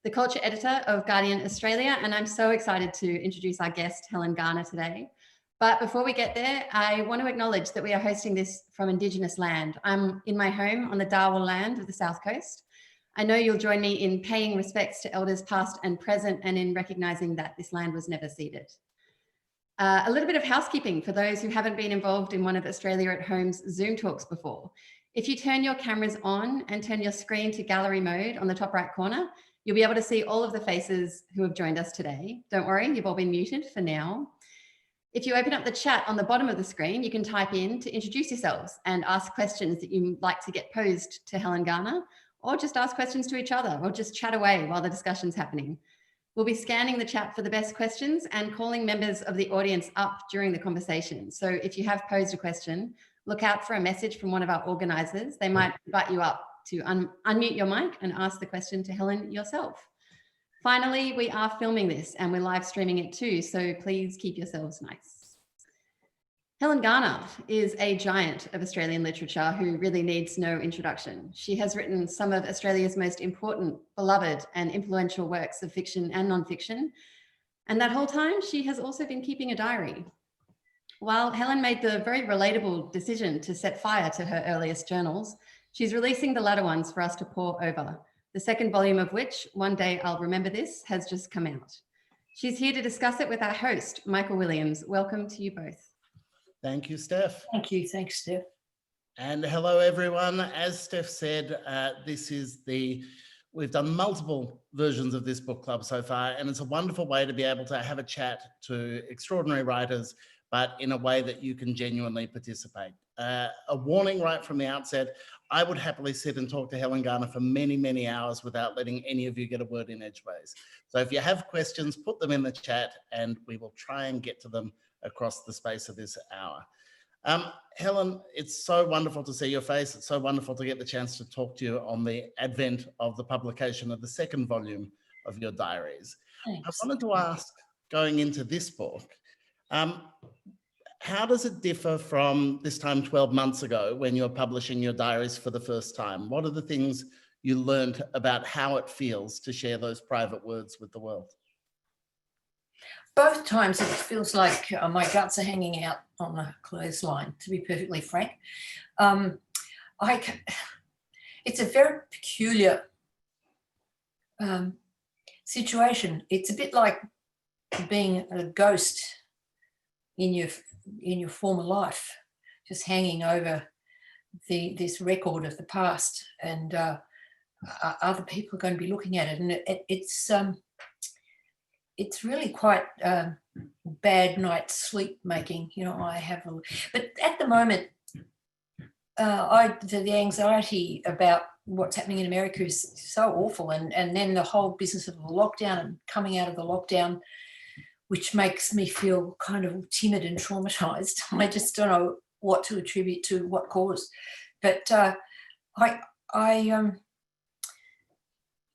the culture editor of Guardian Australia, and I'm so excited to introduce our guest, Helen Garner, today. But before we get there, I want to acknowledge that we are hosting this from Indigenous land. I'm in my home on the Darwin land of the South Coast. I know you'll join me in paying respects to elders past and present, and in recognising that this land was never ceded. A little bit of housekeeping for those who haven't been involved in one of Australia at Home's Zoom talks before. If you turn your cameras on and turn your screen to gallery mode on the top right corner, you'll be able to see all of the faces who have joined us today. Don't worry, you've all been muted for now. If you open up the chat on the bottom of the screen, you can type in to introduce yourselves and ask questions that you'd like to get posed to Helen Garner, or just ask questions to each other, or just chat away while the discussion's happening. We'll be scanning the chat for the best questions and calling members of the audience up during the conversation. So if you have posed a question, look out for a message from one of our organisers. They might invite you up to unmute your mic and ask the question to Helen yourself. Finally, we are filming this and we're live streaming it too, so please keep yourselves nice. Helen Garner is a giant of Australian literature who really needs no introduction. She has written some of Australia's most important, beloved and influential works of fiction and non-fiction. And that whole time, she has also been keeping a diary. While Helen made the very relatable decision to set fire to her earliest journals, she's releasing the latter ones for us to pore over. The second volume of which, One Day I'll Remember This, has just come out. She's here to discuss it with our host, Michael Williams. Welcome to you both. Thank you, Steph. Thank you. Thanks, Steph. And hello, everyone. As Steph said, we've done multiple versions of this book club so far, and it's a wonderful way to be able to have a chat to extraordinary writers, but in a way that you can genuinely participate. A warning right from the outset, I would happily sit and talk to Helen Garner for many, many hours without letting any of you get a word in edgeways. So if you have questions, put them in the chat and we will try and get to them across the space of this hour. Helen, it's so wonderful to see your face. It's so wonderful to get the chance to talk to you on the advent of the publication of the second volume of your diaries. Thanks. I wanted to ask, going into this book, how does it differ from this time 12 months ago when you were publishing your diaries for the first time? What are the things you learned about how it feels to share those private words with the world? Both times it feels like my guts are hanging out on a clothesline, to be perfectly frank. It's a very peculiar situation. It's a bit like being a ghost in your former life, just hanging over this record of the past, and other people are going to be looking at it, and it's really quite bad night's sleep making. You know, but at the moment, the anxiety about what's happening in America is so awful, and then the whole business of the lockdown and coming out of the lockdown, which makes me feel kind of timid and traumatized. I just don't know what to attribute to what cause. But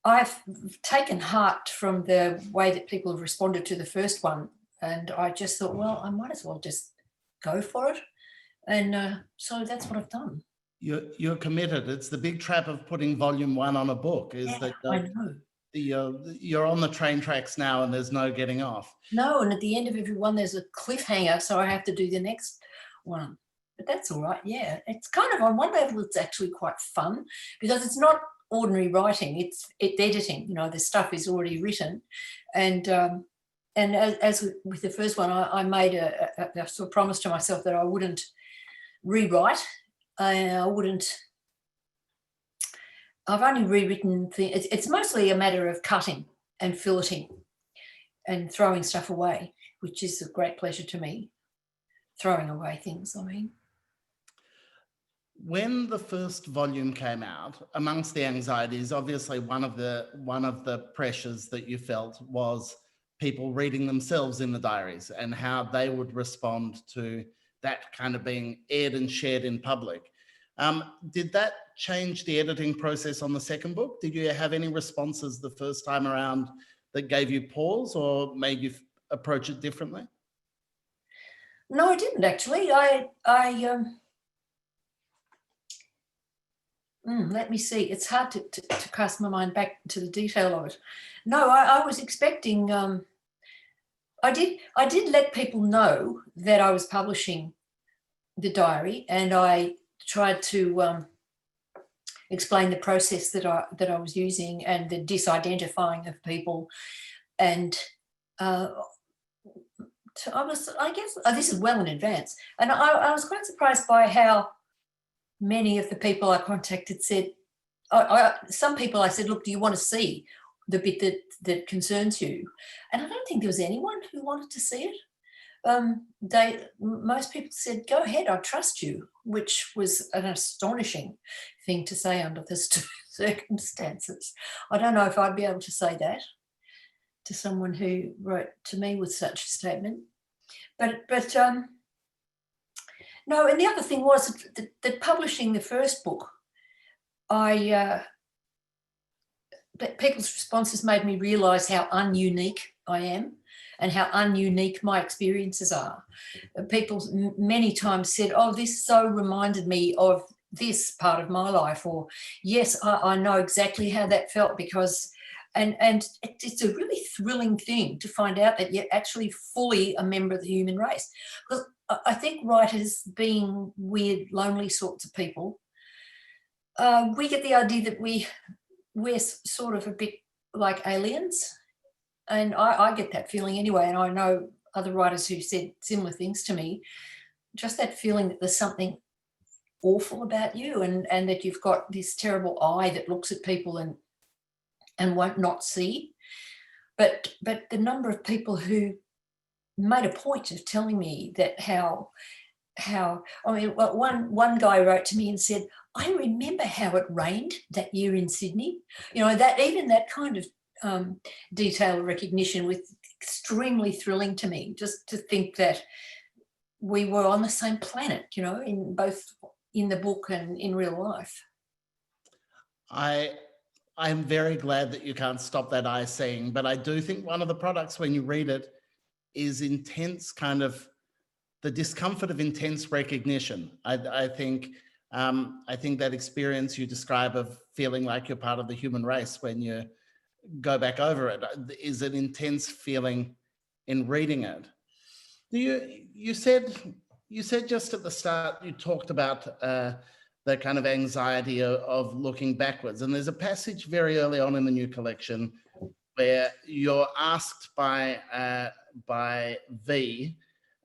I've taken heart from the way that people have responded to the first one. And I just thought, well, I might as well just go for it. And so that's what I've done. You're committed. It's the big trap of putting volume one on a book, is that I know. You're on the train tracks now and there's no getting off. No, and at the end of every one there's a cliffhanger, so I have to do the next one. But that's all right, yeah. It's kind of, on one level, it's actually quite fun because it's not ordinary writing, it's editing. You know, the stuff is already written. And as with the first one, I made a sort of promise to myself that I wouldn't rewrite. I've only rewritten things. It's mostly a matter of cutting and filleting and throwing stuff away, which is a great pleasure to me. Throwing away things, I mean. When the first volume came out, amongst the anxieties, obviously one of the pressures that you felt was people reading themselves in the diaries and how they would respond to that kind of being aired and shared in public. Did that change the editing process on the second book? Did you have any responses the first time around that gave you pause or made you approach it differently? No, I didn't actually. Let me see. It's hard to cast my mind back to the detail of it. No, I was expecting. I did let people know that I was publishing the diary, and I tried to explain the process that I was using and the disidentifying of people. And I guess this is well in advance, and I was quite surprised by how many of the people I contacted said, some people I said, look, do you want to see the bit that concerns you? And I don't think there was anyone who wanted to see it. Most people said, go ahead, I trust you, which was an astonishing thing to say under the circumstances. I don't know if I'd be able to say that to someone who wrote to me with such a statement. But no, and the other thing was that publishing the first book, people's responses made me realise how ununique I am and how ununique my experiences are. People many times said, oh, this so reminded me of this part of my life, or yes, I know exactly how that felt, because, and it's a really thrilling thing to find out that you're actually fully a member of the human race. Because I think writers, being weird, lonely sorts of people, we get the idea that we're sort of a bit like aliens. And I get that feeling anyway, and I know other writers who've said similar things to me, just that feeling that there's something awful about you, and that you've got this terrible eye that looks at people and won't not see. But the number of people who made a point of telling me that how I mean, one guy wrote to me and said, I remember how it rained that year in Sydney. You know, that even that kind of detail recognition was extremely thrilling to me, just to think that we were on the same planet, you know, in both in the book and in real life. I'm very glad that you can't stop that eye seeing, but I do think one of the products when you read it is intense, kind of the discomfort of intense recognition. I think that experience you describe of feeling like you're part of the human race when you go back over it is an intense feeling in reading it. You said just at the start, you talked about the kind of anxiety of looking backwards, and there's a passage very early on in the new collection where you're asked by V,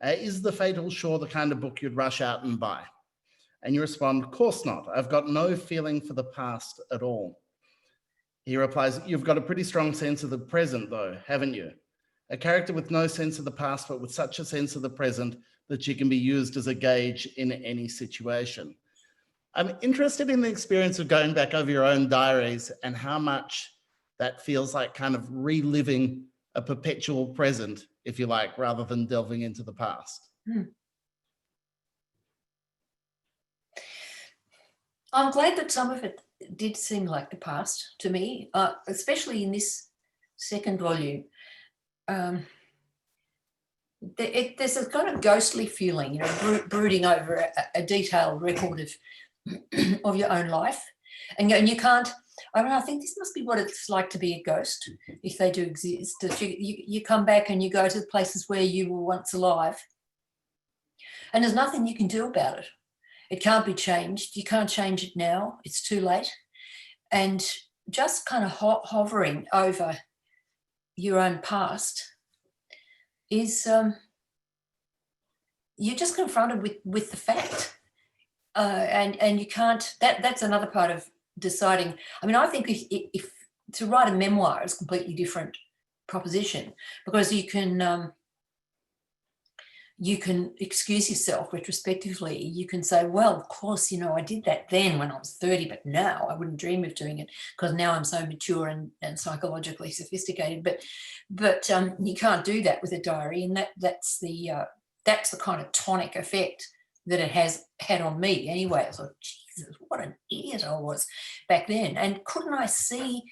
is The Fatal Shore the kind of book you'd rush out and buy? And you respond, of course not. I've got no feeling for the past at all. He replies, you've got a pretty strong sense of the present though, haven't you? A character with no sense of the past, but with such a sense of the present that she can be used as a gauge in any situation. I'm interested in the experience of going back over your own diaries and how much that feels like kind of reliving a perpetual present, if you like, rather than delving into the past. I'm glad that some of it did seem like the past to me, especially in this second volume. There's a kind of ghostly feeling, you know, brooding over a detailed record of your own life. And you can't, I mean, I think this must be what it's like to be a ghost, if they do exist. That you come back and you go to the places where you were once alive, and there's nothing you can do about it. It can't be changed. You can't change it now. It's too late. And just kind of hovering over your own past is you're just confronted with the fact. And you can't, that's another part of deciding. I mean, I think if to write a memoir is a completely different proposition, because you can excuse yourself retrospectively. You can say, well, of course, you know, I did that then when I was 30, but now I wouldn't dream of doing it because now I'm so mature and psychologically sophisticated. But you can't do that with a diary, and that's the kind of tonic effect that it has had on me anyway. I thought, Jesus, what an idiot I was back then. And couldn't I see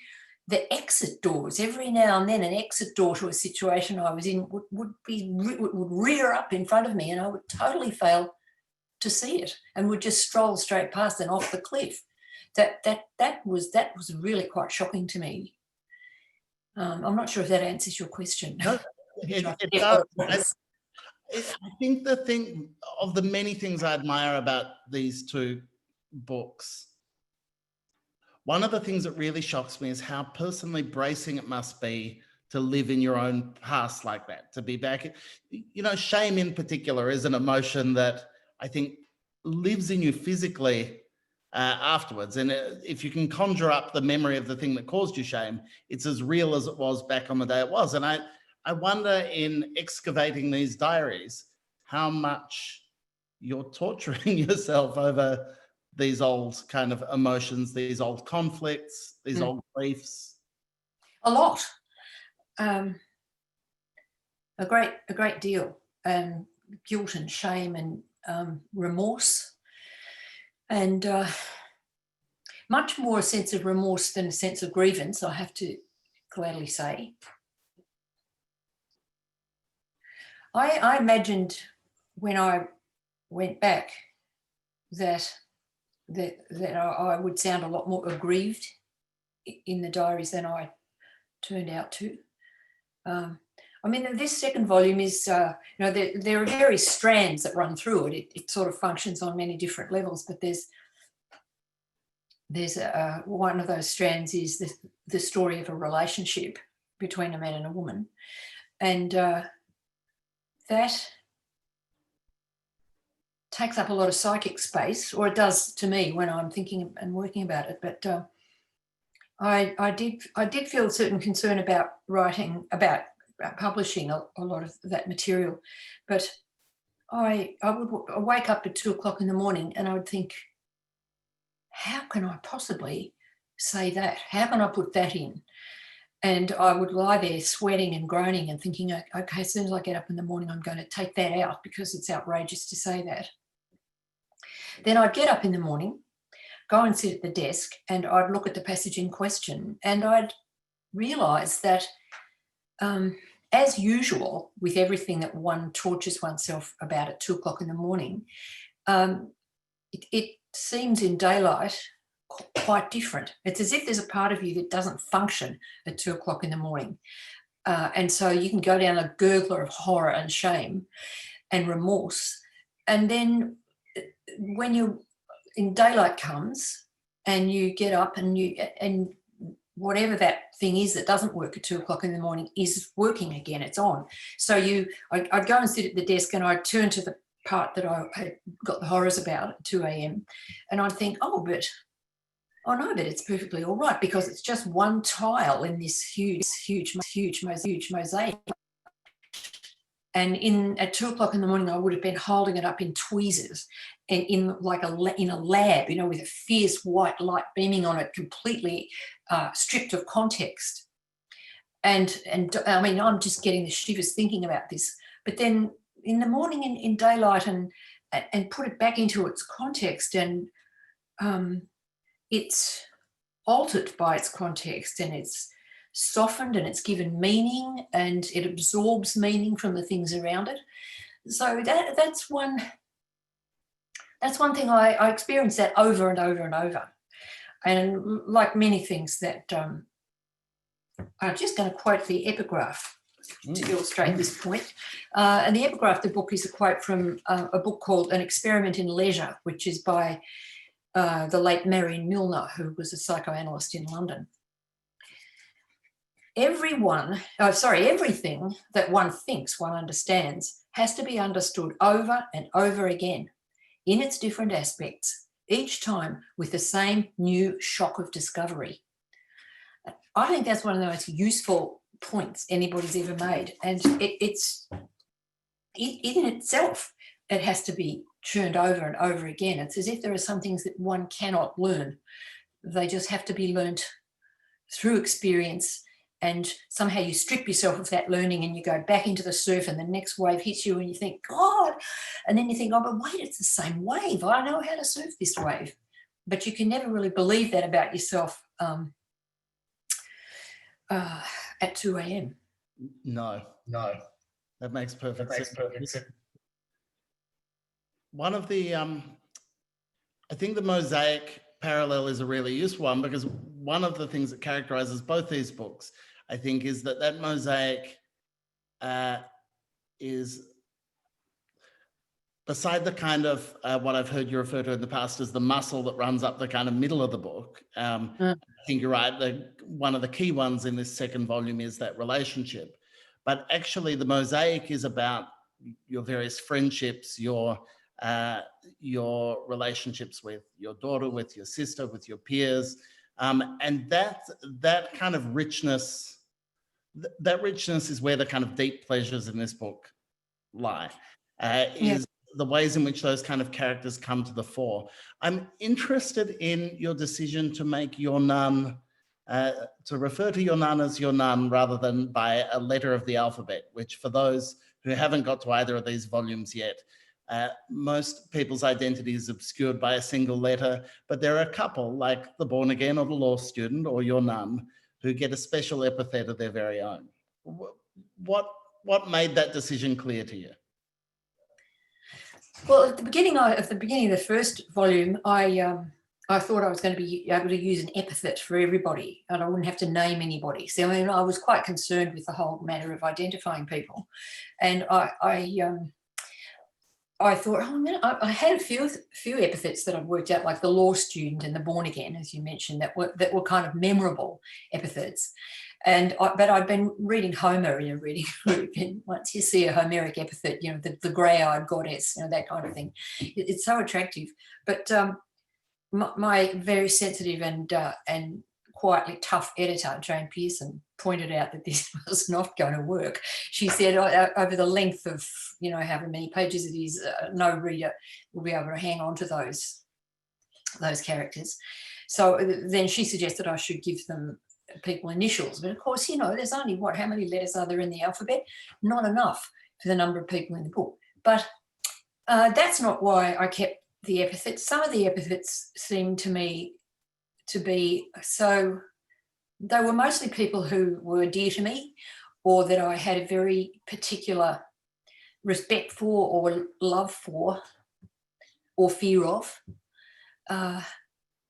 the exit doors? Every now and then an exit door to a situation I was in would rear up in front of me, and I would totally fail to see it and would just stroll straight past and off the cliff. that was really quite shocking to me. I'm not sure if that answers your question. No, it does. I think the thing of the many things I admire about these two books, one of the things that really shocks me is how personally bracing it must be to live in your own past like that, to be back. You know, shame in particular is an emotion that I think lives in you physically afterwards. And if you can conjure up the memory of the thing that caused you shame, it's as real as it was back on the day it was. And I wonder, in excavating these diaries, how much you're torturing yourself over these old kind of emotions, these old conflicts, these old griefs. A lot. A great deal. Guilt and shame and remorse. And much more a sense of remorse than a sense of grievance, I have to gladly say. I imagined when I went back that I would sound a lot more aggrieved in the diaries than I turned out to. I mean, this second volume is, you know, there are various strands that run through it. It sort of functions on many different levels, but there's one of those strands is the story of a relationship between a man and a woman, and that takes up a lot of psychic space, or it does to me when I'm thinking and working about it. But I did feel a certain concern about writing, about publishing a lot of that material. But I would wake up at 2 o'clock in the morning and I would think, how can I possibly say that? How can I put that in? And I would lie there sweating and groaning and thinking, okay, as soon as I get up in the morning, I'm going to take that out because it's outrageous to say that. Then I'd get up in the morning, go and sit at the desk, and I'd look at the passage in question, and I'd realise that, as usual, with everything that one tortures oneself about at 2 o'clock in the morning, it seems in daylight quite different. It's as if there's a part of you that doesn't function at 2 o'clock in the morning. And so you can go down a gurgler of horror and shame and remorse. And then when you in daylight comes and you get up and whatever that thing is that doesn't work at 2 o'clock in the morning is working again, it's on. So I'd go and sit at the desk and I'd turn to the part that I had got the horrors about at 2 a.m. and I'd think, oh no, but it's perfectly all right because it's just one tile in this huge mosaic. And at 2 o'clock in the morning, I would have been holding it up in tweezers and in a lab, you know, with a fierce white light beaming on it, completely stripped of context. And I mean, I'm just getting the shivers thinking about this. But then in the morning, in daylight, and put it back into its context, and it's altered by its context, and it's softened and it's given meaning and it absorbs meaning from the things around it. So that's one thing I experienced that over and over and over. And like many things that I'm just going to quote the epigraph to illustrate this point. And the epigraph, the book, is a quote from a book called An Experiment in Leisure, which is by the late Marion Milner, who was a psychoanalyst in London. Everything that one thinks one understands has to be understood over and over again in its different aspects, each time with the same new shock of discovery. I think that's one of the most useful points anybody's ever made. And it's in itself, it has to be churned over and over again. It's as if there are some things that one cannot learn. They just have to be learnt through experience, and somehow you strip yourself of that learning and you go back into the surf and the next wave hits you and you think, God, and then you think, oh, but wait, it's the same wave. I know how to surf this wave. But you can never really believe that about yourself at 2 a.m. No. That makes perfect sense. One of the, I think the mosaic parallel is a really useful one, because one of the things that characterizes both these books, I think, is that mosaic is, beside the kind of what I've heard you refer to in the past as the muscle that runs up the kind of middle of the book. I think you're right. One of the key ones in this second volume is that relationship. But actually, the mosaic is about your various friendships, your relationships with your daughter, with your sister, with your peers, and that kind of richness. That richness is where the kind of deep pleasures in this book lie. Is the ways in which those kind of characters come to the fore. I'm interested in your decision to make your nun, to refer to your nun as your nun rather than by a letter of the alphabet, which, for those who haven't got to either of these volumes yet, most people's identity is obscured by a single letter, but there are a couple, like the born again or the law student or your nun, who get a special epithet of their very own. What made that decision clear to you? Well, at the beginning of the first volume, I thought I was going to be able to use an epithet for everybody, and I wouldn't have to name anybody. So, I mean, I was quite concerned with the whole matter of identifying people, and I thought, I had a few epithets that I'd worked out, like the law student and the born again, as you mentioned, that were kind of memorable epithets. But I'd been reading Homer in a reading group, and once you see a Homeric epithet, the grey-eyed goddess, that kind of thing, it's so attractive. But my very sensitive and quietly tough editor, Jane Pearson, pointed out that this was not going to work. She said, over the length of, however many pages it is, no reader will be able to hang on to those characters. So then she suggested I should give them people initials. But of course, there's only how many letters are there in the alphabet? Not enough for the number of people in the book. But that's not why I kept the epithets. Some of the epithets seemed to me to be so, they were mostly people who were dear to me, or that I had a very particular respect for or love for or fear of.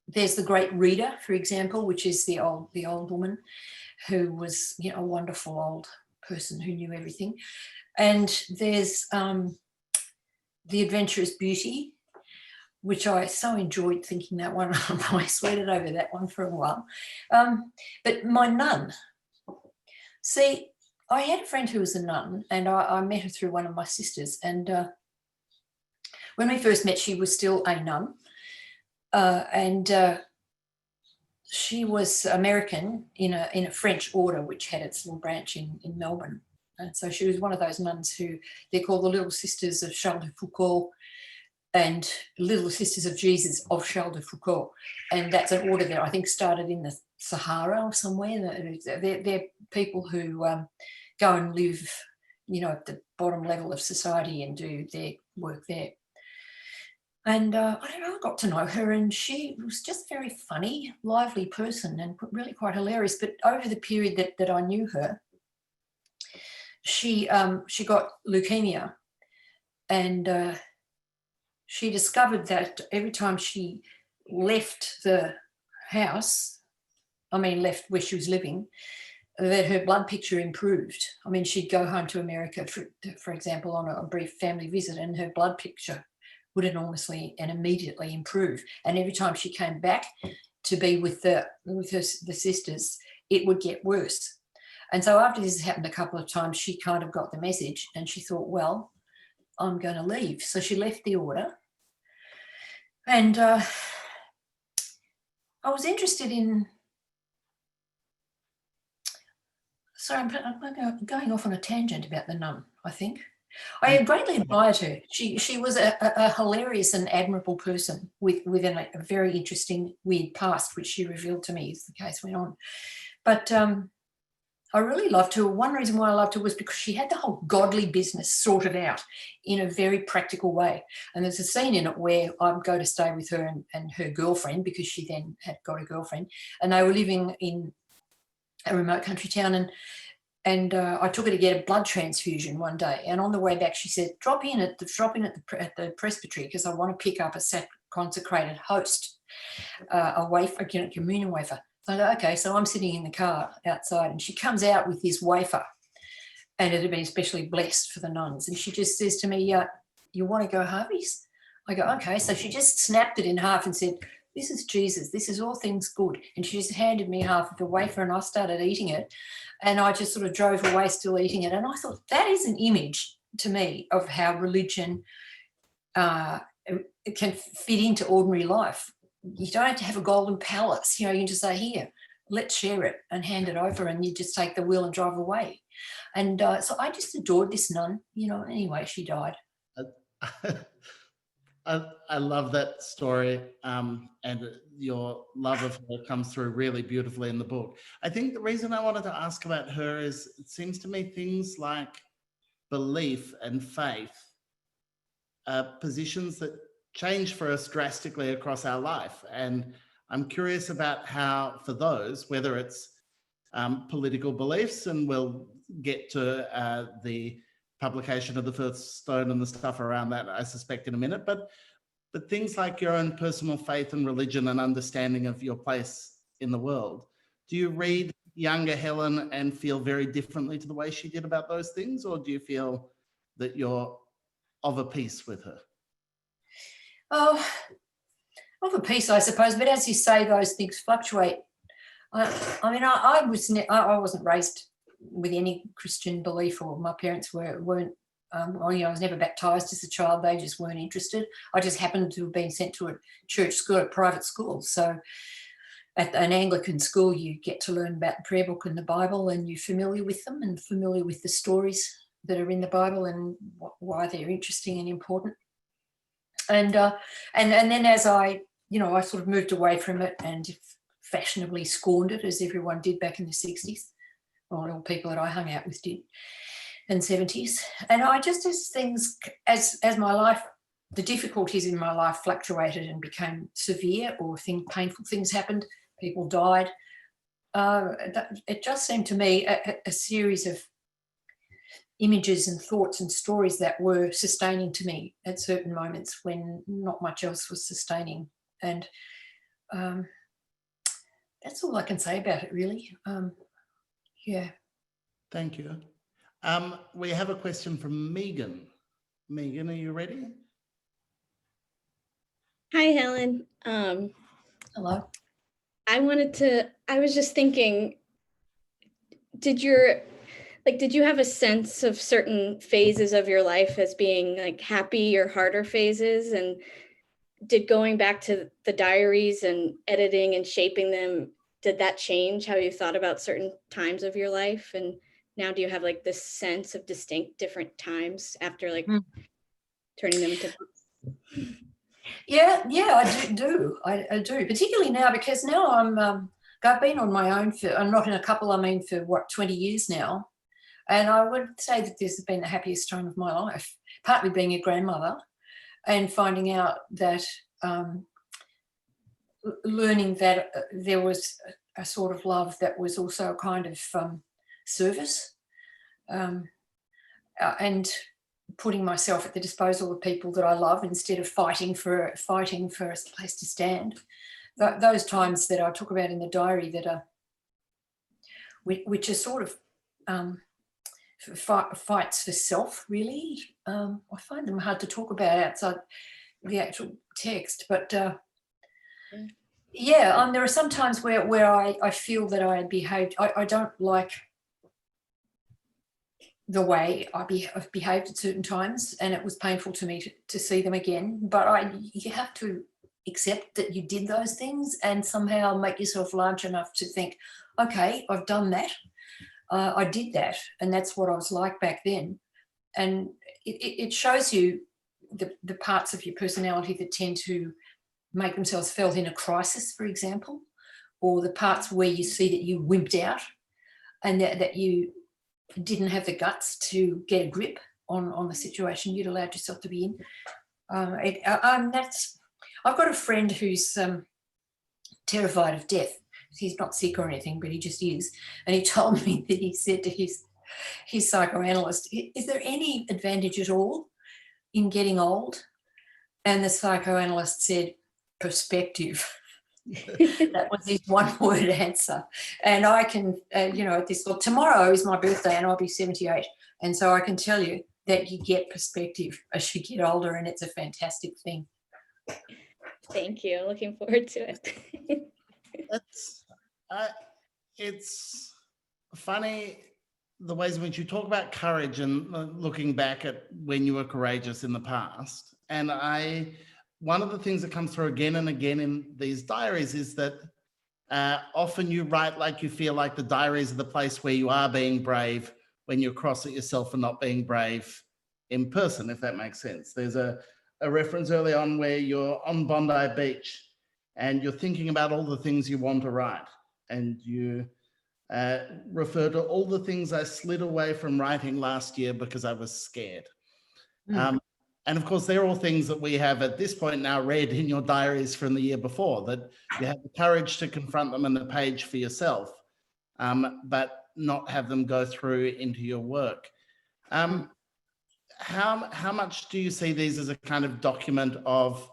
There's the great reader, for example, which is the old woman who was, a wonderful old person who knew everything. And there's the adventurous beauty, which I so enjoyed thinking that one. I sweated over that one for a while. But my nun, see, I had a friend who was a nun, and I met her through one of my sisters. And when we first met, she was still a nun. And she was American in a French order, which had its little branch in Melbourne. And so she was one of those nuns who they're called the Little Sisters of Charles de Foucauld and Little Sisters of Jesus of Charles de Foucauld. And that's an order that I think started in the Sahara or somewhere. They're people who go and live, at the bottom level of society and do their work there. And I got to know her, and she was just a very funny, lively person and really quite hilarious. But over the period that I knew her, she got leukemia, and she discovered that every time she left the house, left where she was living, that her blood picture improved. She'd go home to America, for example, on a brief family visit, and her blood picture would enormously and immediately improve. And every time she came back to be with the sisters, it would get worse. And so after this happened a couple of times, she kind of got the message, and she thought, well, I'm going to leave. So she left the order. And I was interested in, sorry, I'm going off on a tangent about the nun, I think. I greatly admired her. She was a hilarious and admirable person with a very interesting, weird past, which she revealed to me as the case went on. But I really loved her. One reason why I loved her was because she had the whole godly business sorted out in a very practical way. And there's a scene in it where I go to stay with her and her girlfriend, because she then had got a girlfriend, and they were living in a remote country town. And I took her to get a blood transfusion one day. And on the way back, she said, drop in at the presbytery, because I want to pick up a consecrated host. a wafer, a communion wafer. So I go, okay, so I'm sitting in the car outside and she comes out with this wafer, and it had been especially blessed for the nuns. And she just says to me, you want to go Harvey's? I go, okay. So she just snapped it in half and said, this is Jesus, this is all things good. And she just handed me half of the wafer and I started eating it. And I just sort of drove away still eating it. And I thought that is an image to me of how religion it can fit into ordinary life. You don't have to have a golden palace. You know, you can just say, here, let's share it, and hand it over, and you just take the wheel and drive away. And so I just adored this nun, you know. Anyway, she died. I love that story, and your love of her comes through really beautifully in the book. I think the reason I wanted to ask about her is it seems to me things like belief and faith are positions that change for us drastically across our life. And I'm curious about how, for those, whether it's political beliefs, and we'll get to the publication of the first stone and the stuff around that, I suspect, in a minute, but things like your own personal faith and religion and understanding of your place in the world. Do you read younger Helen and feel very differently to the way she did about those things, or do you feel that you're of a piece with her? Oh, of a piece, I suppose. But as you say, those things fluctuate. I wasn't raised with any Christian belief, or my parents weren't. I was never baptised as a child. They just weren't interested. I just happened to have been sent to a church school, a private school. So at an Anglican school, you get to learn about the prayer book and the Bible, and you're familiar with them and familiar with the stories that are in the Bible and why they're interesting and important. And then as I sort of moved away from it and fashionably scorned it, as everyone did back in the 60s, or all people that I hung out with did, and 70s. And I just, as my life, the difficulties in my life fluctuated and became severe, or painful things happened, people died, it just seemed to me a series of images and thoughts and stories that were sustaining to me at certain moments when not much else was sustaining. And that's all I can say about it, really. Yeah. Thank you. We have a question from Megan. Megan, are you ready? Hi, Helen. Hello. I was just thinking, did you have a sense of certain phases of your life as being like happy or harder phases? And did going back to the diaries and editing and shaping them, did that change how you thought about certain times of your life? And now do you have like this sense of distinct different times after turning them into books? Yeah, I do. I do, particularly now, because now I've been on my own I'm not in a couple, for 20 years now. And I would say that this has been the happiest time of my life, partly being a grandmother and finding out that, learning that there was a sort of love that was also a kind of service, and putting myself at the disposal of people that I love instead of fighting for a place to stand. Those times that I talk about in the diary that are, which are sort of fights for self, really. I find them hard to talk about outside the actual text, but there are some times where I feel that I behaved. I don't like the way I've behaved at certain times, and it was painful to me to see them again. But you have to accept that you did those things and somehow make yourself large enough to think, okay, I've done that. I did that, and that's what I was like back then. And it shows you the parts of your personality that tend to make themselves felt in a crisis, for example, or the parts where you see that you wimped out and that you didn't have the guts to get a grip on the situation you'd allowed yourself to be in. I've got a friend who's terrified of death. He's not sick or anything, but he just is. And he told me that he said to his psychoanalyst, is there any advantage at all in getting old? And the psychoanalyst said, perspective. That was his one-word answer. And I can, at this, well, tomorrow is my birthday and I'll be 78. And so I can tell you that you get perspective as you get older, and it's a fantastic thing. Thank you. Looking forward to it. It's funny the ways in which you talk about courage and looking back at when you were courageous in the past. And one of the things that comes through again and again in these diaries is that often you write like you feel like the diaries are the place where you are being brave when you're cross at yourself for not being brave in person, if that makes sense. There's a reference early on where you're on Bondi Beach and you're thinking about all the things you want to write, and you refer to all the things I slid away from writing last year because I was scared. And of course, they're all things that we have at this point now read in your diaries from the year before, that you have the courage to confront them on the page for yourself, but not have them go through into your work. How much do you see these as a kind of document of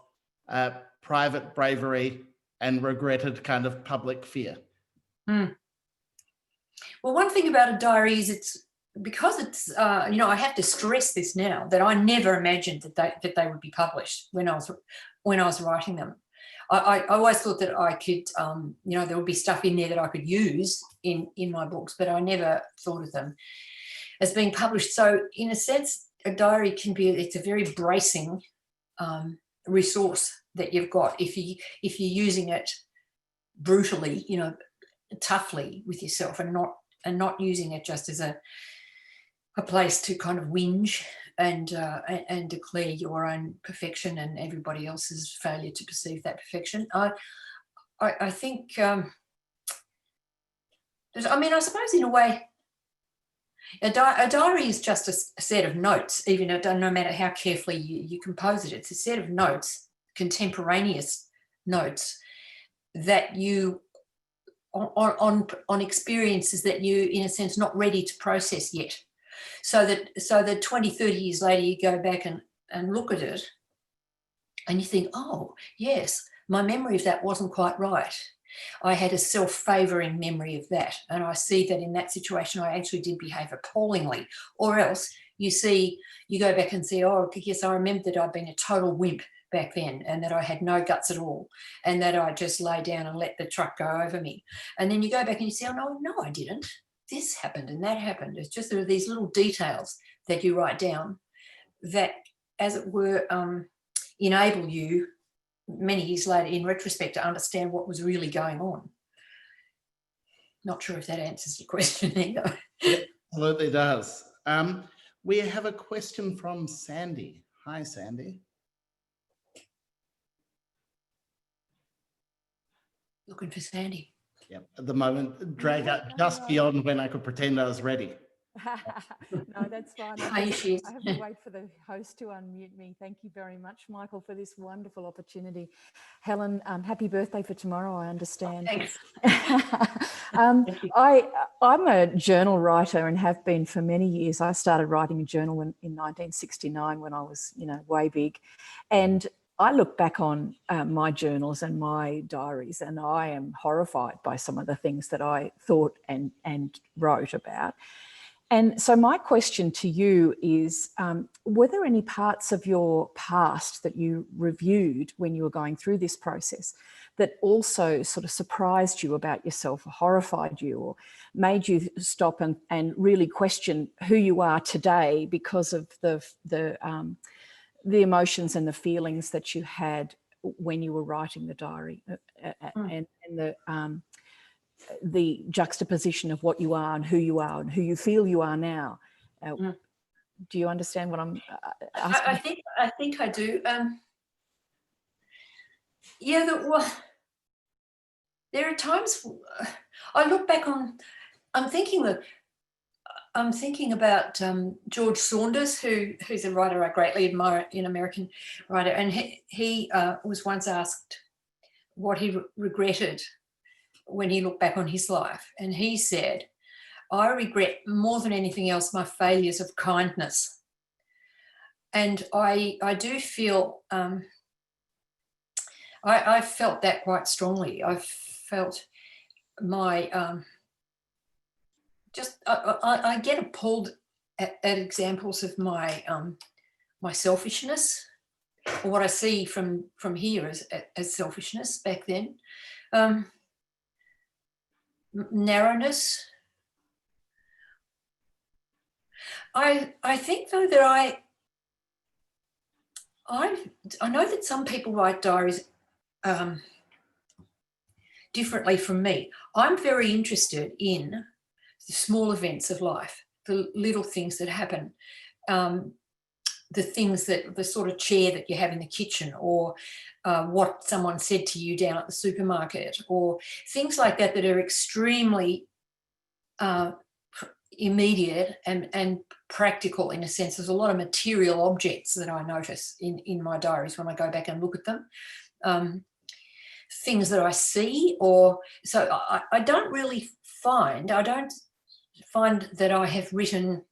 private bravery and regretted kind of public fear? Well, one thing about a diary is because it's I have to stress this now, that I never imagined that they would be published when I was writing them. I always thought that I could, there would be stuff in there that I could use in my books, but I never thought of them as being published. So in a sense, a diary it's a very bracing resource that you've got if you're using it brutally, toughly with yourself, and not using it just as a place to kind of whinge and declare your own perfection and everybody else's failure to perceive that perfection. I think, I suppose in a way, a diary is just a set of notes, even no matter how carefully you compose it. It's a set of notes, contemporaneous notes, that you on experiences that you, in a sense, not ready to process yet. So that 20, 30 years later, you go back and look at it and you think, oh, yes, my memory of that wasn't quite right. I had a self-favouring memory of that. And I see that in that situation, I actually did behave appallingly. Or else you go back and say, oh, yes, I remember that I'd been a total wimp back then, and that I had no guts at all, and that I just lay down and let the truck go over me. And then you go back and you say, oh, no, I didn't. This happened and that happened. It's just there are these little details that you write down that, as it were, enable you many years later, in retrospect, to understand what was really going on. Not sure if that answers your question either. It absolutely does. We have a question from Sandy. Hi, Sandy. Looking for Sandy. Yep, at the moment, drag out just beyond when I could pretend I was ready. No, that's fine. I have to wait for the host to unmute me. Thank you very much, Michael, for this wonderful opportunity. Helen, happy birthday for tomorrow, I understand. Thanks. I'm a journal writer and have been for many years. I started writing a journal in 1969 when I was, way big. And I look back on my journals and my diaries, and I am horrified by some of the things that I thought and wrote about. And so my question to you is, were there any parts of your past that you reviewed when you were going through this process that also sort of surprised you about yourself, or horrified you, or made you stop and really question who you are today because of the emotions and the feelings that you had when you were writing the diary, and the juxtaposition of what you are and who you feel you are now? Do you understand what I'm asking? I think I do. There are times I look back on. I'm thinking about George Saunders, who's a writer I greatly admire, an American writer, and he was once asked what he regretted when he looked back on his life, and he said, "I regret more than anything else my failures of kindness." And I do feel I felt that quite strongly. I felt my I get appalled at examples of my my selfishness, or what I see from here as selfishness back then. Narrowness. I think though that I know that some people write diaries differently from me. I'm very interested in the small events of life, the little things that happen, the things that, the sort of chair that you have in the kitchen, or what someone said to you down at the supermarket, or things like that that are extremely immediate and practical in a sense. There's a lot of material objects that I notice in my diaries when I go back and look at them. Things that I see, or so I don't find that I have written,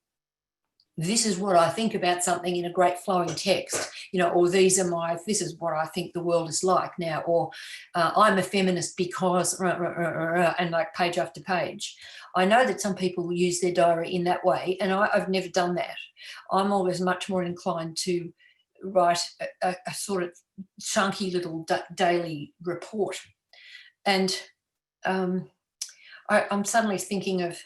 this is what I think about something in a great flowing text, or this is what I think the world is like now, or I'm a feminist because, and like page after page. I know that some people use their diary in that way, and I've never done that. I'm always much more inclined to write a sort of chunky little daily report. And I'm suddenly thinking of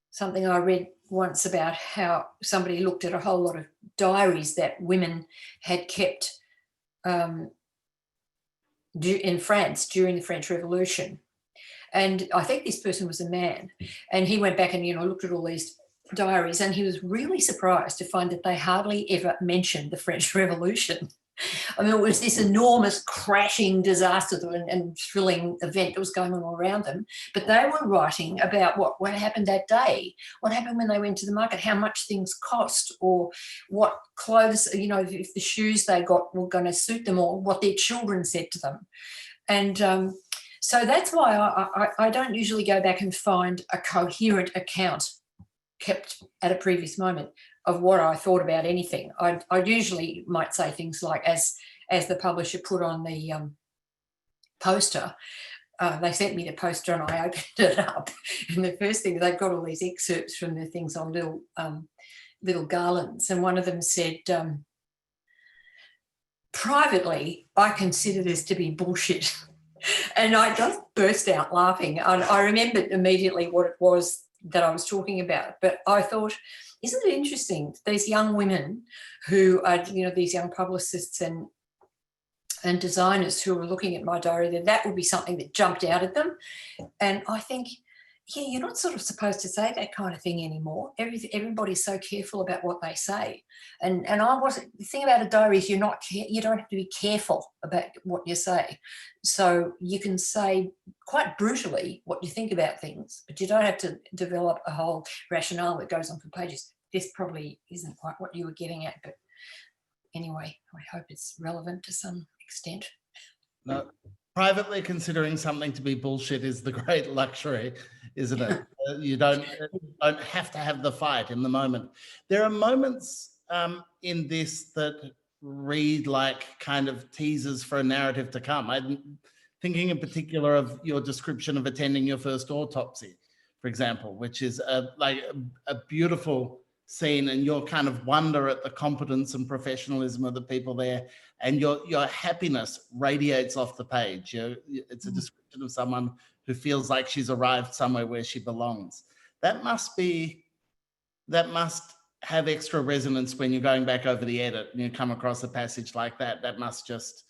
something I read once about how somebody looked at a whole lot of diaries that women had kept in France during the French Revolution. And I think this person was a man, and he went back and looked at all these diaries, and he was really surprised to find that they hardly ever mentioned the French Revolution. I mean, it was this enormous crashing disaster and thrilling event that was going on all around them, but they were writing about what happened that day, what happened when they went to the market, how much things cost, or what clothes, if the shoes they got were going to suit them, or what their children said to them. And so that's why I don't usually go back and find a coherent account kept at a previous moment of what I thought about anything. I usually might say things like, as the publisher put on the poster, they sent me the poster and I opened it up, and the first thing, they've got all these excerpts from the things on little garlands, and one of them said, privately, I consider this to be bullshit. And I just burst out laughing. And I remembered immediately what it was that I was talking about. But I thought, isn't it interesting, these young women who are, these young publicists and designers who are looking at my diary, that would be something that jumped out at them. And I think, yeah, you're not sort of supposed to say that kind of thing anymore. Everybody's so careful about what they say. And I wasn't, the thing about a diary is you don't have to be careful about what you say. So you can say quite brutally what you think about things, but you don't have to develop a whole rationale that goes on for pages. This probably isn't quite what you were getting at, but anyway, I hope it's relevant to some extent. No, privately considering something to be bullshit is the great luxury, isn't it? You don't have to have the fight in the moment. There are moments in this that read like kind of teasers for a narrative to come. I'm thinking in particular of your description of attending your first autopsy, for example, which is a beautiful scene, and your kind of wonder at the competence and professionalism of the people there, and your happiness radiates off the page. It's a description of someone who feels like she's arrived somewhere where she belongs. That must have extra resonance when you're going back over the edit and you come across a passage like that. That must just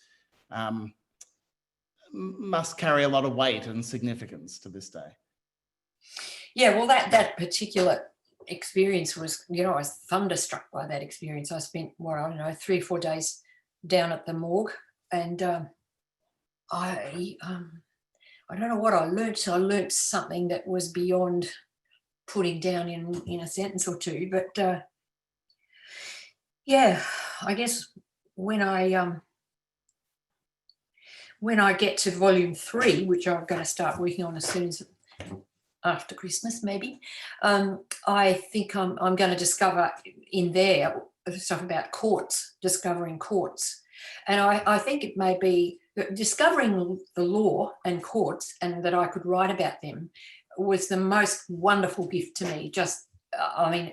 must carry a lot of weight and significance to this day. Yeah, well, that particular experience was, I was thunderstruck by that experience. I spent 3 or 4 days down at the morgue, and I don't know what I learnt. So I learnt something that was beyond putting down in a sentence or two. But yeah, I guess when I get to volume 3, which I'm going to start working on as soon as after Christmas, maybe, I think I'm going to discover in there stuff about courts, discovering courts. And I think it may be discovering the law and courts and that I could write about them was the most wonderful gift to me. Just, I mean,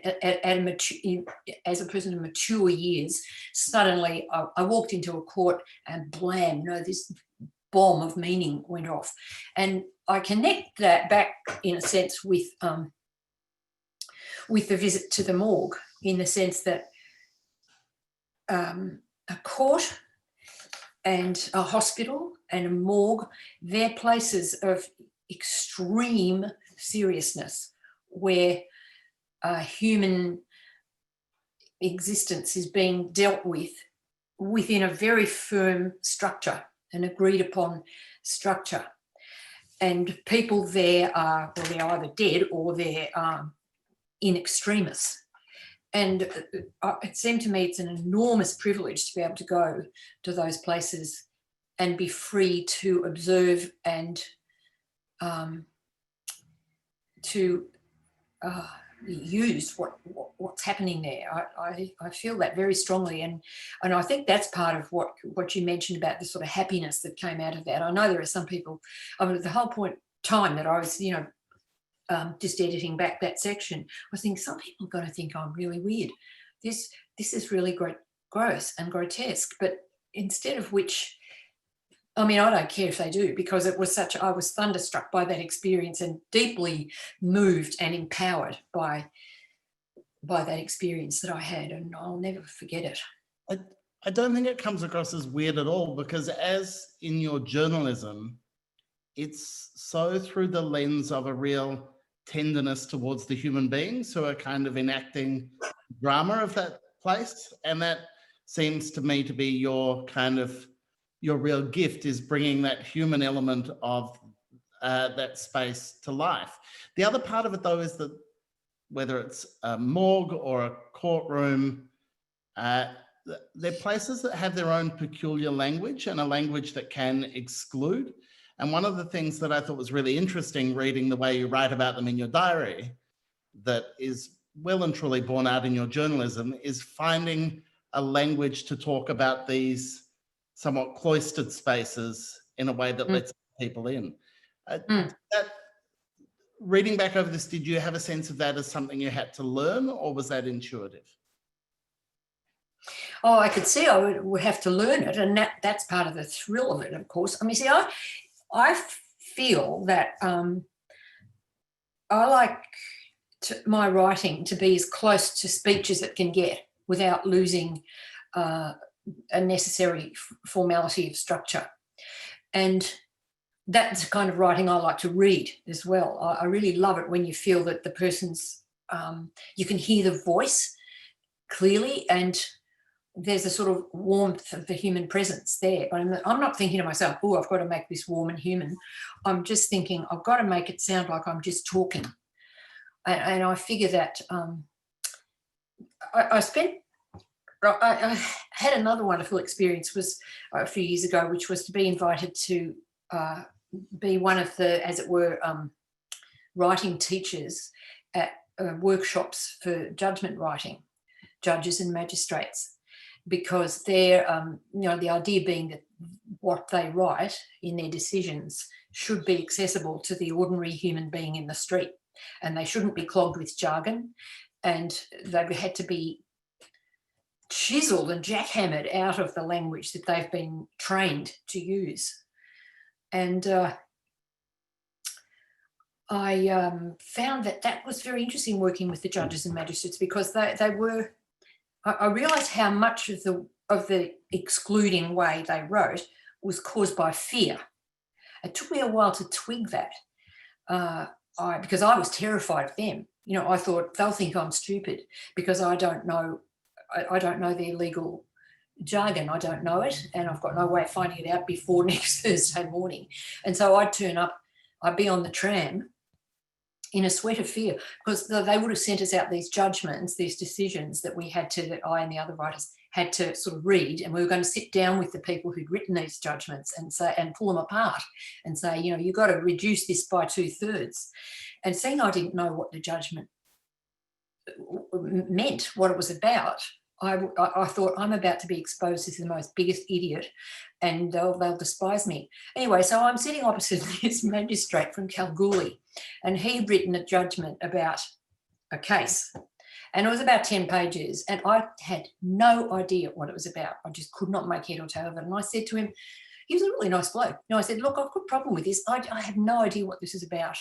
as a person of mature years, suddenly I walked into a court and blam, this bomb of meaning went off. And I connect that back in a sense with the visit to the morgue, in the sense that a court and a hospital and a morgue, they're places of extreme seriousness where human existence is being dealt with within a very firm structure, an agreed upon structure. And people there are, well, they're either dead or they're in extremis. And it seemed to me it's an enormous privilege to be able to go to those places and be free to observe and to use what's happening there. I feel that very strongly, and I think that's part of what you mentioned about the sort of happiness that came out of that. I know there are some people, I mean, the whole time that I was, just editing back that section, I was thinking some people are going to think I'm really weird. This is really gross and grotesque, but instead of which, I mean, I don't care if they do, because it was I was thunderstruck by that experience and deeply moved and empowered by that experience that I had, and I'll never forget it. I don't think it comes across as weird at all, because as in your journalism, it's so through the lens of a real tenderness towards the human beings who are kind of enacting drama of that place. And that seems to me to be your real gift, is bringing that human element of that space to life. The other part of it, though, is that whether it's a morgue or a courtroom, they're places that have their own peculiar language, and a language that can exclude. And one of the things that I thought was really interesting reading the way you write about them in your diary, that is well and truly borne out in your journalism, is finding a language to talk about these somewhat cloistered spaces in a way that lets people in. Reading back over this, did you have a sense of that as something you had to learn, or was that intuitive? Oh, I could see I would have to learn it, and that's part of the thrill of it, of course. I mean, see, I feel that I like my writing to be as close to speech as it can get without losing a necessary formality of structure. And that's the kind of writing I like to read as well. I really love it when you feel that the person's, you can hear the voice clearly, and there's a sort of warmth of the human presence there. But I'm not thinking to myself, oh, I've got to make this warm and human. I'm just thinking, I've got to make it sound like I'm just talking. And I figure that I had another wonderful experience, was a few years ago, which was to be invited to be one of the, as it were, writing teachers at workshops for judgment writing, judges and magistrates. Because they're, the idea being that what they write in their decisions should be accessible to the ordinary human being in the street, and they shouldn't be clogged with jargon, and they had to be chiseled and jackhammered out of the language that they've been trained to use. And I found that was very interesting, working with the judges and magistrates, because they were, I realised how much of the excluding way they wrote was caused by fear. It took me a while to twig that, because I was terrified of them. I thought they'll think I'm stupid because I don't know their legal jargon. I don't know it, and I've got no way of finding it out before next Thursday morning. And so I'd turn up, I'd be on the tram in a sweat of fear, because they would have sent us out these judgments, these decisions that I and the other writers had to sort of read, and we were going to sit down with the people who'd written these judgments and pull them apart and say, you've got to reduce this by 2/3. And seeing I didn't know what the judgment meant, what it was about, I thought, I'm about to be exposed as the most biggest idiot, and they'll despise me. Anyway, so I'm sitting opposite this magistrate from Kalgoorlie, and he'd written a judgment about a case, and it was about 10 pages, and I had no idea what it was about. I just could not make head or tail of it. And I said to him, he was a really nice bloke. I said, look, I've got a problem with this. I have no idea what this is about.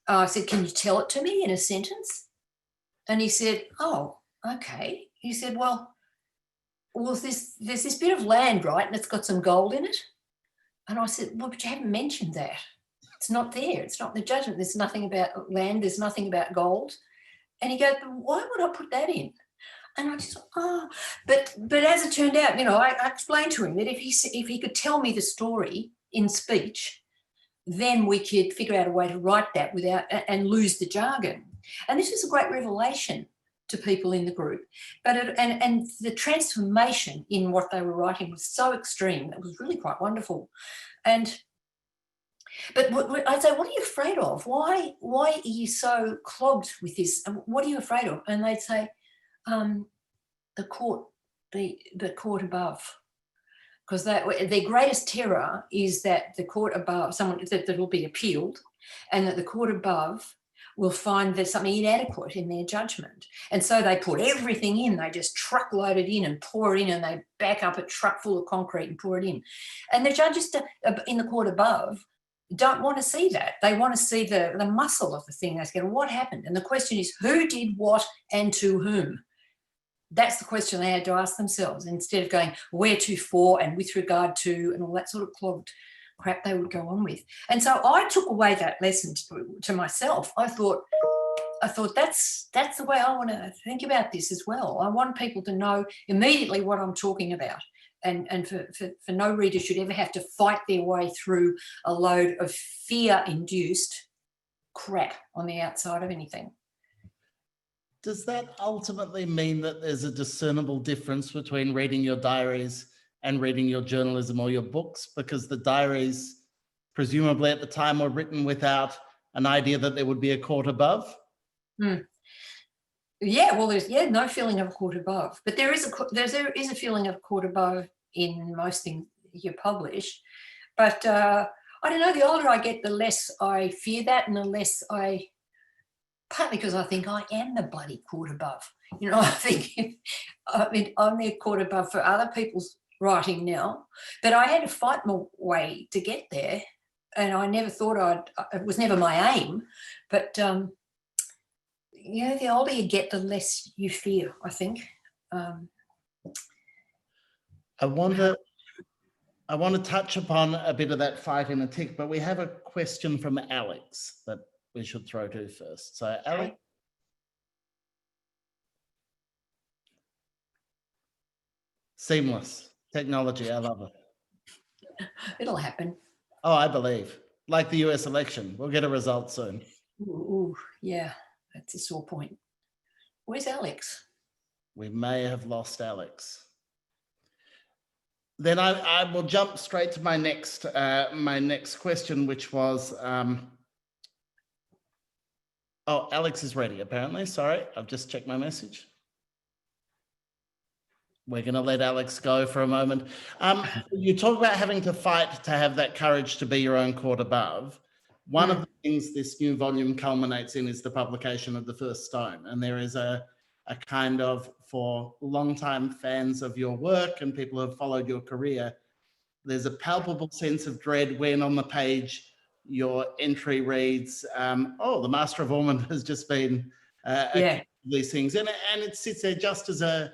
I said, can you tell it to me in a sentence? And he said, oh, okay. He said, well, there's this bit of land, right, and it's got some gold in it. And I said, well, but you haven't mentioned that. It's not there. It's not in the judgment. There's nothing about land. There's nothing about gold. And he goes, why would I put that in? And I just, but as it turned out, I explained to him that if he could tell me the story in speech, then we could figure out a way to write that without and lose the jargon. And this was a great revelation to people in the group. But and the transformation in what they were writing was so extreme. It was really quite wonderful. But I'd say, what are you afraid of? Why are you so clogged with this? What are you afraid of? And they'd say, the court above, because their greatest terror is that the court above, that will be appealed, and that the court above will find there's something inadequate in their judgment. And so they put everything in, they just truckload it in and pour it in, and they back up a truck full of concrete and pour it in. And the judges in the court above don't want to see that. They want to see the muscle of the thing. They say, what happened? And the question is, who did what and to whom? That's the question they had to ask themselves, instead of going where to for and with regard to and all that sort of clogged crap they would go on with. And so I took away that lesson to myself. I thought that's the way I want to think about this as well. I want people to know immediately what I'm talking about. And for no reader should ever have to fight their way through a load of fear-induced crap on the outside of anything. Does that ultimately mean that there's a discernible difference between reading your diaries and reading your journalism or your books? Because the diaries, presumably at the time, were written without an idea that there would be a court above? Yeah, well, there's no feeling of a court above, but there is a feeling of a court above in most things you publish. But I don't know, the older I get, the less I fear that, and the less partly because I think I am the bloody court above. I'm the court above for other people's writing now, but I had to fight my way to get there, and I never thought it was never my aim, but the older you get, the less you fear, I think. I want to touch upon a bit of that fight in a tick, but we have a question from Alex that we should throw to first. So, Alex. Seamless technology, I love it. It'll happen. Oh, I believe. Like the US election, we'll get a result soon. Ooh, yeah, that's a sore point. Where's Alex? We may have lost Alex. Then I will jump straight to my next question, which was, oh, Alex is ready, apparently. Sorry, I've just checked my message. We're going to let Alex go for a moment. You talk about having to fight to have that courage to be your own court above. One of the things this new volume culminates in is the publication of the first stone. And there is a kind of, for longtime fans of your work and people who have followed your career, there's a palpable sense of dread when on the page your entry reads, oh, the Master of Ormond has just been these things. And it sits there just as a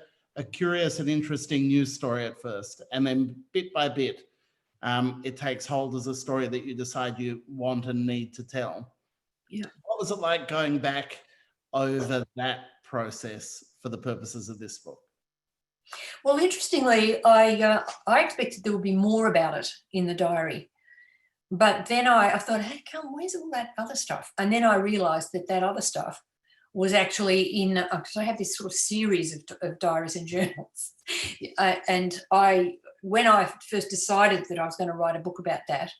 curious and interesting news story at first. And then bit by bit, it takes hold as a story that you decide you want and need to tell. Yeah. What was it like going back over that process for the purposes of this book? Well, interestingly, I expected there would be more about it in the diary. But then I thought, hey, come, where's all that other stuff? And then I realised that other stuff was actually in, because I have this sort of series of diaries and journals. And when I first decided that I was going to write a book about that,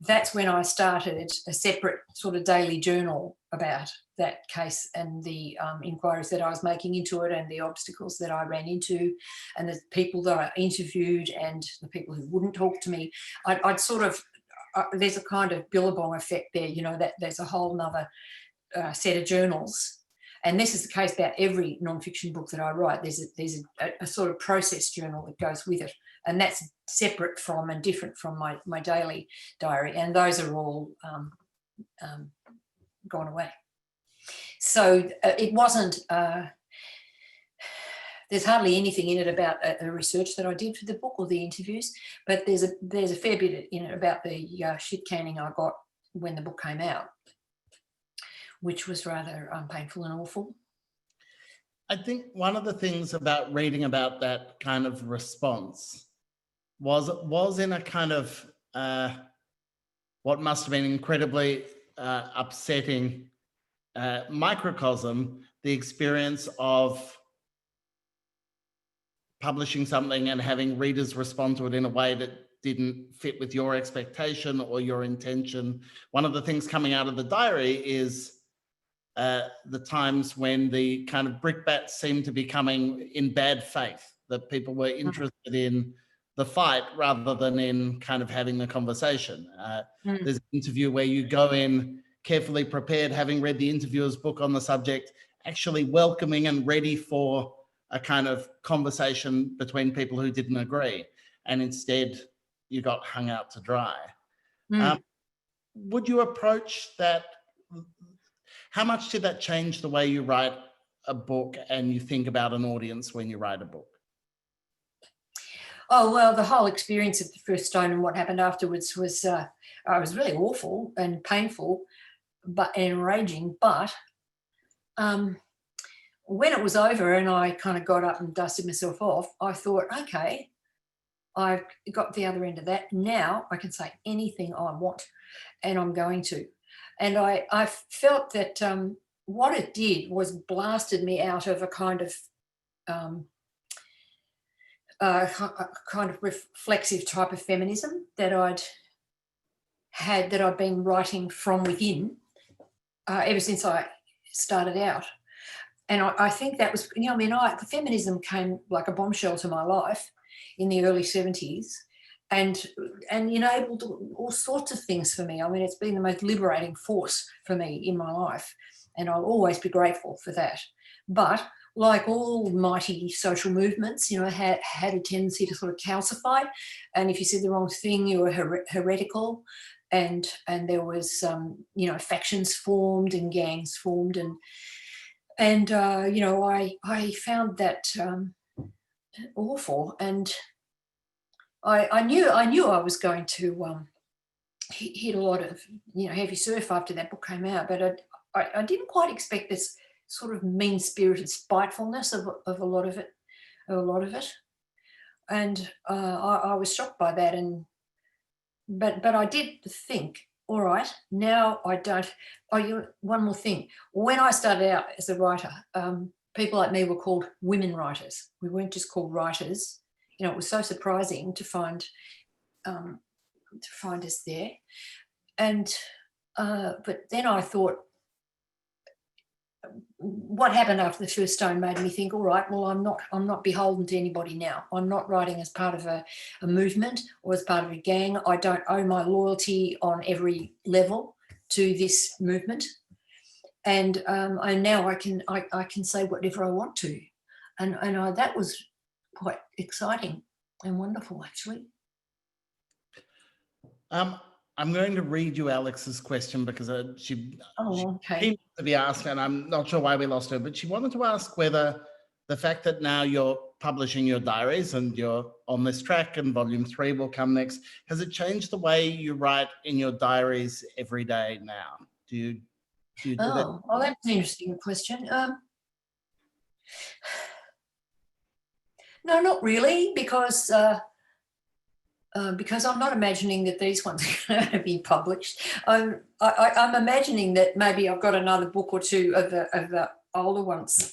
that's when I started a separate sort of daily journal about that case and the inquiries that I was making into it and the obstacles that I ran into and the people that I interviewed and the people who wouldn't talk to me. I'd sort of, there's a kind of billabong effect there, you know, that there's a whole nother set of journals. And this is the case about every non-fiction book that I write. There's a sort of process journal that goes with it. And that's separate from and different from my daily diary. And those are all gone away. So it wasn't, there's hardly anything in it about the research that I did for the book or the interviews, but there's a fair bit in it about the shit canning I got when the book came out, which was rather painful and awful. I think one of the things about reading about that kind of response was in a kind of what must have been incredibly upsetting microcosm, the experience of publishing something and having readers respond to it in a way that didn't fit with your expectation or your intention. One of the things coming out of the diary is the times when the kind of brickbats seemed to be coming in bad faith, that people were interested in the fight rather than in kind of having the conversation. There's an interview where you go in carefully prepared, having read the interviewer's book on the subject, actually welcoming and ready for a kind of conversation between people who didn't agree. And instead, you got hung out to dry. Would you approach that? How much did that change the way you write a book and you think about an audience when you write a book? Oh, well, the whole experience of the first stone and what happened afterwards was really awful and painful, but enraging. But when it was over and I kind of got up and dusted myself off, I thought, okay, I've got the other end of that. Now I can say anything I want, and I'm going to. And I felt that what it did was blasted me out of a kind of reflexive type of feminism that I'd been writing from within ever since I started out. And I think that was, you know, I mean, feminism came like a bombshell to my life in the early 70s and enabled all sorts of things for me. I mean, it's been the most liberating force for me in my life, and I'll always be grateful for that. But like all mighty social movements, you know, had a tendency to sort of calcify, and if you said the wrong thing, you were heretical, and there was you know, factions formed and gangs formed, and you know, I found that awful, and I knew I was going to hit a lot of, you know, heavy surf after that book came out, but I didn't quite expect this sort of mean-spirited spitefulness of a lot of it, and I was shocked by that. And but I did think, all right, now I don't. Oh, one more thing. When I started out as a writer, people like me were called women writers. We weren't just called writers. You know, it was so surprising to find us there. And but then I thought, what happened after the first stone made me think, all right, well, I'm not beholden to anybody now. I'm not writing as part of a movement or as part of a gang. I don't owe my loyalty on every level to this movement. And now I can say whatever I want to. And that was quite exciting and wonderful, actually. I'm going to read you Alex's question because she came to be asked, and I'm not sure why we lost her, but she wanted to ask whether the fact that now you're publishing your diaries and you're on this track and volume 3 will come next, has it changed the way you write in your diaries every day now? Do you do that? Oh, that's an interesting question. No, not really, because I'm not imagining that these ones are going to be published. I'm imagining that maybe I've got another book or two of the older ones.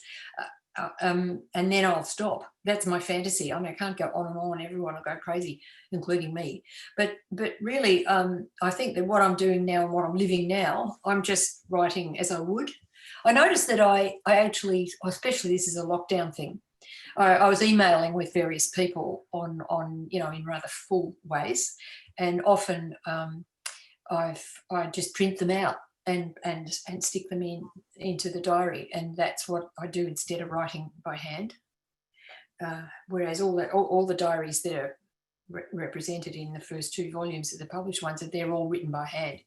and then I'll stop. That's my fantasy. I mean, I can't go on and on. Everyone will go crazy, including me. But really, I think that what I'm doing now and what I'm living now, I'm just writing as I would. I noticed that I actually, especially this is a lockdown thing, I was emailing with various people on in rather full ways, and often I just print them out and stick them into the diary, and that's what I do instead of writing by hand. Whereas all the diaries that are represented in the first 2 volumes of the published ones, they're all written by hand.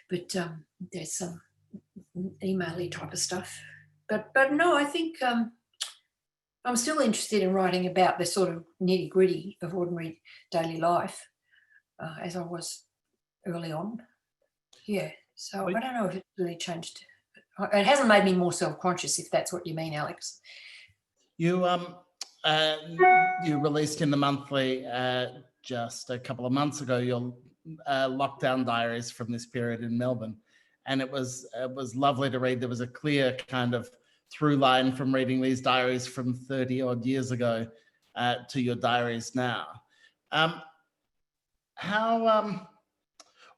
But there's some email-y type of stuff. But no, I think I'm still interested in writing about the sort of nitty-gritty of ordinary daily life, as I was early on. Yeah. So I don't know if it's really changed. It hasn't made me more self-conscious, if that's what you mean, Alex. You released in the monthly just a couple of months ago your lockdown diaries from this period in Melbourne, and it was lovely to read. There was a clear kind of through line from reading these diaries from 30 odd years ago to your diaries now.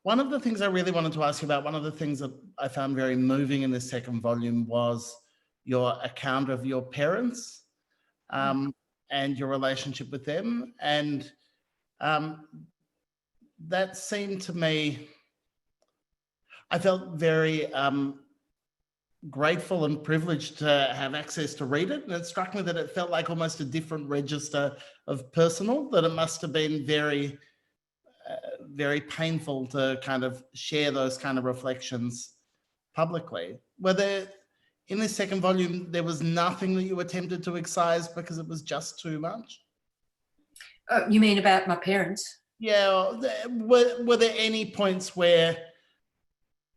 One of the things I really wanted to ask you about, one of the things that I found very moving in this second volume was your account of your parents and your relationship with them. And that seemed to me, I felt very grateful and privileged to have access to read it. And it struck me that it felt like almost a different register of personal, that it must have been very painful to kind of share those kind of reflections publicly. Were there, in this second volume, there was nothing that you attempted to excise because it was just too much? You mean about my parents? Yeah. Were there any points where,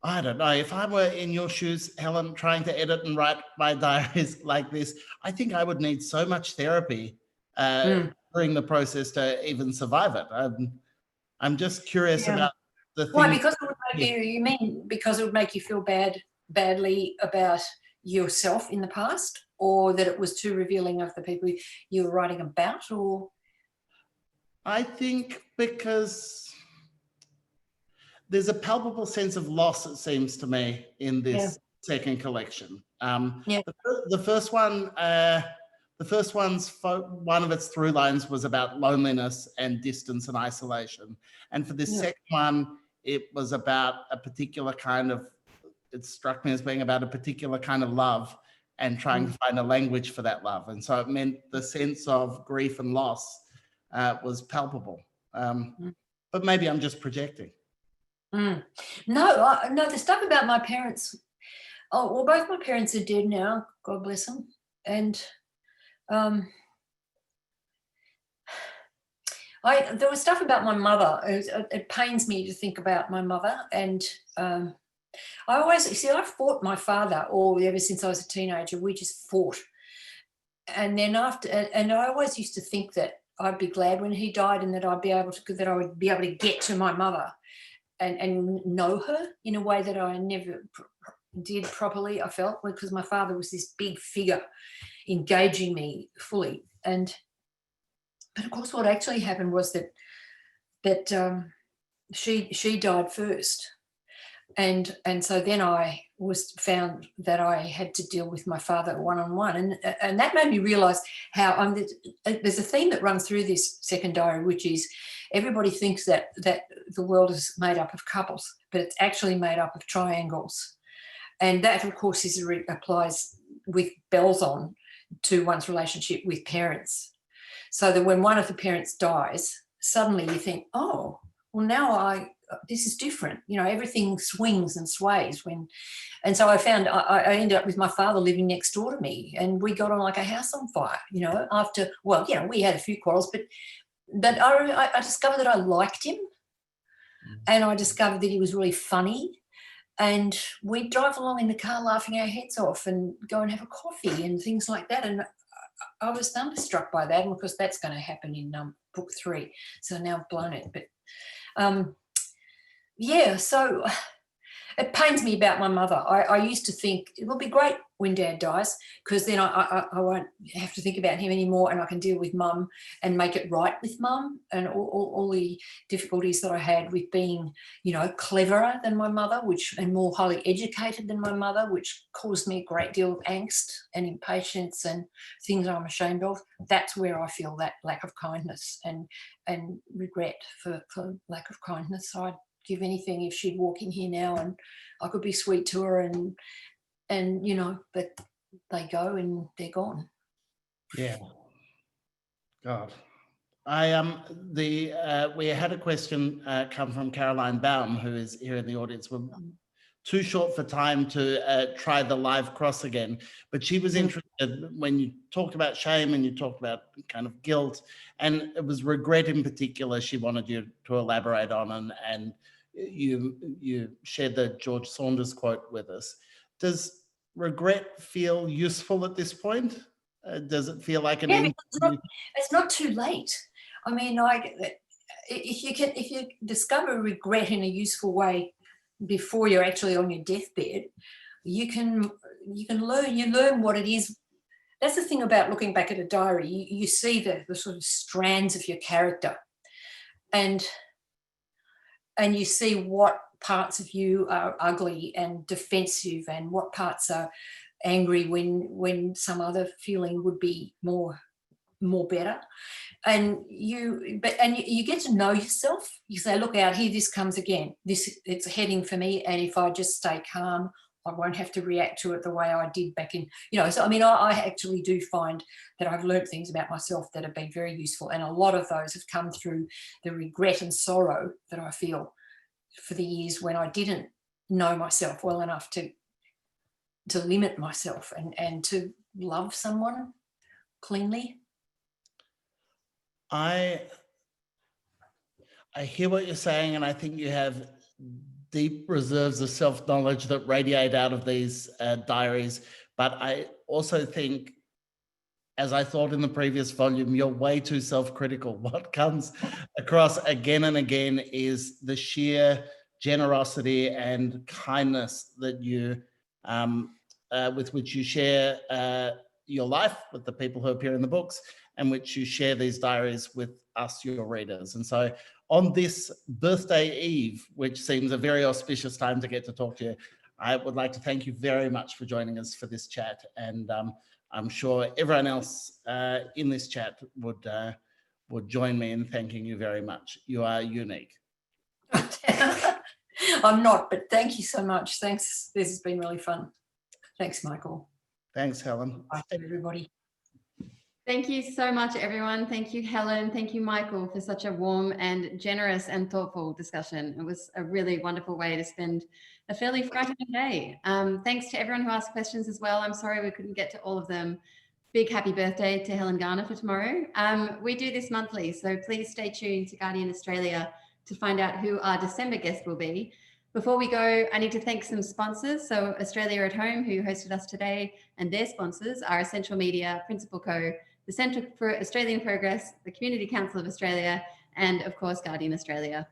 I don't know, if I were in your shoes, Helen, trying to edit and write my diaries like this, I think I would need so much therapy during the process to even survive it. I'm just curious about the thing. Why? Because it would make you mean because it would make you feel badly about yourself in the past, or that it was too revealing of the people you were writing about, or? I think because there's a palpable sense of loss, it seems to me, in this second collection. The first one, one of its through lines was about loneliness and distance and isolation. And for this second one, it was about a particular kind of, it struck me as being about a particular kind of love and trying to find a language for that love. And so it meant the sense of grief and loss was palpable. But maybe I'm just projecting. No, the stuff about my parents, both my parents are dead now, God bless them. And there was stuff about my mother. It pains me to think about my mother. And I fought my father ever since I was a teenager. We just fought. And then and I always used to think that I'd be glad when he died, and that I would be able to get to my mother and know her in a way that I never did properly, I felt, because my father was this big figure engaging me fully. But of course what actually happened was that she died first. And so then I found that I had to deal with my father one-on-one. And that made me realise how there's a theme that runs through this second diary, which is everybody thinks that the world is made up of couples, but it's actually made up of triangles. And that, of course, applies with bells on to one's relationship with parents. So that when one of the parents dies, suddenly you think, oh, well, now this is different. Everything swings and sways and so I found I ended up with my father living next door to me, and we got on like a house on fire, after, we had a few quarrels, but I discovered that I liked him, and I discovered that he was really funny, and we'd drive along in the car laughing our heads off and go and have a coffee and things like that. And I was thunderstruck by that, and of course that's going to happen in book 3. So now I've blown it, but so it pains me about my mother. I used to think it would be great when Dad dies, because then I won't have to think about him anymore, and I can deal with Mum and make it right with Mum, and all the difficulties that I had with being, you know, cleverer than my mother, and more highly educated than my mother, which caused me a great deal of angst and impatience and things I'm ashamed of. That's where I feel that lack of kindness and regret for lack of kindness. I'd give anything if she'd walk in here now and I could be sweet to her and you know, but they go and they're gone. Yeah. God. We had a question come from Caroline Baum, who is here in the audience. We're too short for time to try the live cross again, but she was interested when you talked about shame and you talked about kind of guilt, and it was regret in particular she wanted you to elaborate on, and you shared the George Saunders quote with us. Does regret feel useful at this point? Does it feel like it's not too late. I mean, like, if you discover regret in a useful way before you're actually on your deathbed, you can learn what it is. That's the thing about looking back at a diary. You see the sort of strands of your character, and you see what parts of you are ugly and defensive, and what parts are angry when some other feeling would be more better. And you get to know yourself. You say, look out here, this comes again. It's heading for me, and if I just stay calm, I won't have to react to it the way I did back in, you know. So I mean, I actually do find that I've learned things about myself that have been very useful, and a lot of those have come through the regret and sorrow that I feel for the years when I didn't know myself well enough to limit myself and to love someone cleanly. I hear what you're saying, and I think you have deep reserves of self-knowledge that radiate out of these diaries. But I also think, as I thought in the previous volume, you're way too self-critical. What comes across again and again is the sheer generosity and kindness that you, with which you share your life with the people who appear in the books, and which you share these diaries with us, your readers. And so on this birthday eve, which seems a very auspicious time to get to talk to you, I would like to thank you very much for joining us for this chat. And I'm sure everyone else in this chat would join me in thanking you very much. You are unique. I'm not, but thank you so much. Thanks. This has been really fun. Thanks, Michael. Thanks, Helen. Bye, everybody. Thank you so much, everyone. Thank you, Helen. Thank you, Michael, for such a warm and generous and thoughtful discussion. It was a really wonderful way to spend a fairly frightening day. Thanks to everyone who asked questions as well. I'm sorry we couldn't get to all of them. Big happy birthday to Helen Garner for tomorrow. We do this monthly, so please stay tuned to Guardian Australia to find out who our December guest will be. Before we go, I need to thank some sponsors. So Australia at Home, who hosted us today, and their sponsors are Essential Media, Principal Co, the Centre for Australian Progress, the Community Council of Australia, and of course, Guardian Australia.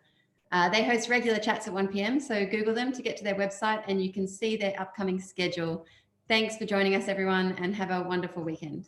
They host regular chats at 1 p.m, so Google them to get to their website and you can see their upcoming schedule. Thanks for joining us, everyone, and have a wonderful weekend.